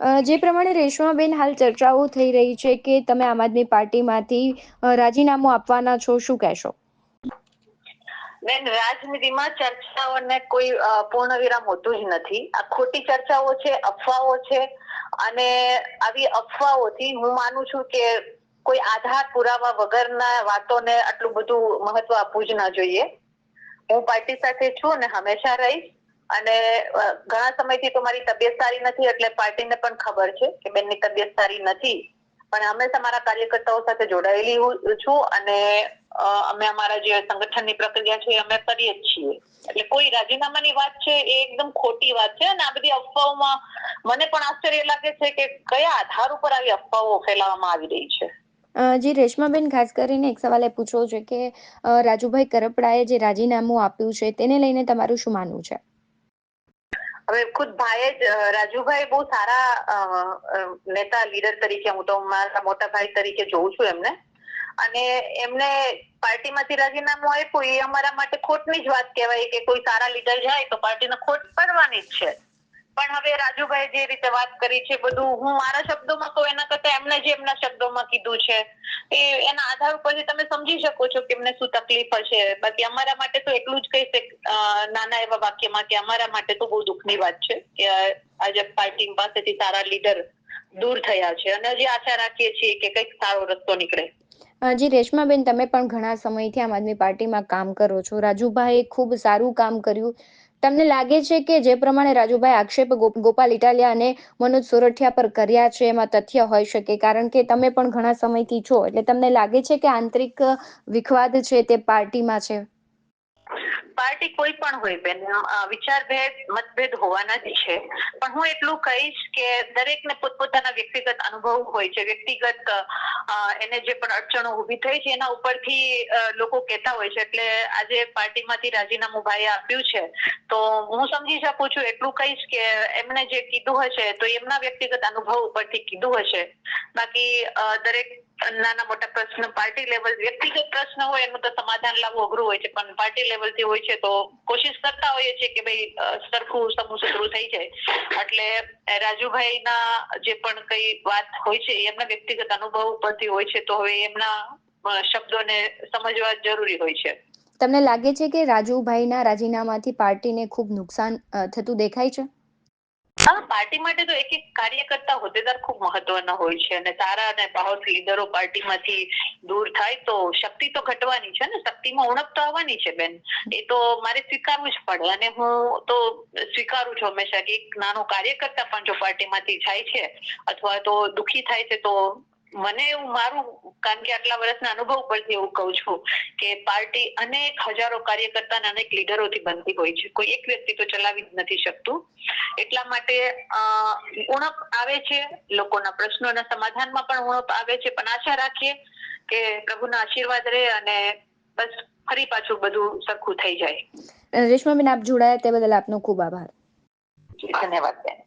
જે પ્રમાણે રેશમાબેન હાલ ચર્ચાઓ થઈ રહી છે કે તમે આમ આદમી પાર્ટીમાંથી રાજીનામું આપવાના છો, શું કહેશો? બેન, રાજનીતિમાં ચર્ચાઓને કોઈ પૂર્ણ વિરામ હોતું જ નથી. આ ખોટી ચર્ચાઓ છે, અફવાઓ છે, અને આવી અફવાઓથી હું માનું છું કે કોઈ આધાર પુરાવા વગરના વાતોને આટલું બધું મહત્વ આપવું જ ના જોઈએ. હું પાર્ટી સાથે છું ને હંમેશા રહીશ. અને ઘણા સમયથી તો મારી તબિયત સારી નથી, એટલે પાર્ટીને પણ ખબર છે કે બેનની તબિયત સારી નથી, પણ હંમેશા મારા કાર્યકર્તાઓ સાથે જોડાયેલી છું. અને અમે અમારા જે સંગઠનની પ્રક્રિયા છે અમે કરીએ જ છીએ. એટલે કોઈ રાજીનામાની વાત છે એ એકદમ ખોટી વાત છે. અને આ બધી અફવાઓમાં મને પણ આશ્ચર્ય લાગે છે કે કયા આધાર ઉપર આવી અફવાઓ ફેલાવવામાં આવી રહી છે. જી રેશમાબેન, ખાસ કરીને એક સવાલ એ પૂછવો છે કે રાજુભાઈ કરપડાએ જે રાજીનામું આપ્યું છે તેને લઈને તમારું શું માનવું છે? હવે ખુદ ભાઈએ જ, રાજુભાઈ બહુ સારા નેતા, લીડર તરીકે હું તો મારા મોટા ભાઈ તરીકે જોઉં છું એમને. અને એમને પાર્ટીમાંથી રાજીનામું આપ્યું એ અમારા માટે ખોટની જ વાત કહેવાય કે કોઈ સારા લીડર જાય તો પાર્ટીને ખોટ પડવાની જ છે. પણ હવે રાજુભાઈ જે રીતે વાત કરી છે બધું હું મારા શબ્દોમાં કહું એના કરતા એમને જે એમના શબ્દોમાં કીધું છે એ એના આધાર ઉપરથી તમે સમજી શકો છો કે એમને શું તકલીફ હશે. બાકી અમારા માટે તો એટલું જ કહીશ નાના એવા વાક્યમાં કે અમારા માટે તો બહુ દુઃખની વાત છે કે આજે પાર્ટી પાસેથી સારા લીડર દૂર થયા છે. અને હજી આશા રાખીએ છીએ કે કંઈક સારો રસ્તો નીકળે. જી રેશમાબેન, તમે પણ ઘણા સમયથી આમ આદમી પાર્ટીમાં કામ કરો છો. રાજુભાઈએ ખૂબ સારું કામ કર્યું. તમને લાગે છે કે જે પ્રમાણે રાજુભાઈ આક્ષેપ ગોપાલ ઇટાલિયા અને મનોજ સોરઠિયા પર કર્યા છે એમાં તથ્ય હોઈ શકે? કારણ કે તમે પણ ઘણા સમયથી છો, એટલે તમને લાગે છે કે આંતરિક વિખવાદ છે તે પાર્ટીમાં છે? પાર્ટી કોઈ પણ હોય બેન, વિચારભેદ, મતભેદ હોવાના જ છે. પણ હું એટલું કહીશ કે દરેકને પોતપોતાના વ્યક્તિગત અનુભવ હોય છે. વ્યક્તિગત એને જે પણ અડચણો ઊભી થઈ છે એના ઉપરથી લોકો કહેતા હોય છે. એટલે આજે પાર્ટીમાંથી રાજીનામું ભાઈએ આપ્યું છે તો હું સમજી શકું છું. એટલું કહીશ કે એમને જે કીધું હશે તો એમના વ્યક્તિગત અનુભવ ઉપરથી કીધું હશે. બાકી દરેક નાના મોટા પ્રશ્ન પાર્ટી લેવલ, વ્યક્તિગત પ્રશ્ન હોય એનું તો સમાધાન લાવવું અઘરું હોય છે, પણ પાર્ટી લેવલથી હોય છે તો કોશિશ કરતા હોઈએ છીએ કે ભાઈ સરખું સમૂહ સુધરું થઈ જાય. એટલે રાજુભાઈના જે પણ કઈ વાત હોય છે એમના વ્યક્તિગત અનુભવ ઉપરથી હોય છે, તો હવે એમના શબ્દોને સમજવા જરૂરી હોય છે. તમને લાગે છે કે રાજુભાઈના રાજીનામાથી પાર્ટીને ખૂબ નુકસાન થતું દેખાય છે? હા, પાર્ટી માટે તો એક એક કાર્યકર્તા, હોદ્દેદાર ખૂબ મહત્વના હોય છે. અને સારા અને પાવરફુલ લીડરો પાર્ટીમાંથી દૂર થાય તો શક્તિ તો ઘટવાની છે ને, શક્તિમાં ઉણપ તો આવવાની છે બેન. એ તો મારે સ્વીકારવું જ પડે. અને હું તો સ્વીકારું છું હંમેશા કે એક નાનો કાર્યકર્તા પણ જો પાર્ટીમાંથી જાય છે અથવા તો દુઃખી થાય છે તો મને એવું, મારું, કારણ કે આટલા વર્ષના અનુભવ પરથી એવું કહું છું કે પાર્ટી અનેક હજારો કાર્યકર્તા અને અનેક લીડરોથી બનતી હોય છે. કોઈ એક વ્યક્તિ તો ચલાવી જ નથી શકતું. એટલા માટે ઉણપ આવે છે, લોકોના પ્રશ્નોના સમાધાનમાં પણ ઉણપ આવે છે. પણ આશા રાખીએ કે પ્રભુના આશીર્વાદ રહે અને બસ ફરી પાછું બધું સરખું થઈ જાય. રેશમાબેન, આપ જોડાયા તે બદલ આપનો ખૂબ આભાર. ધન્યવાદ બેન.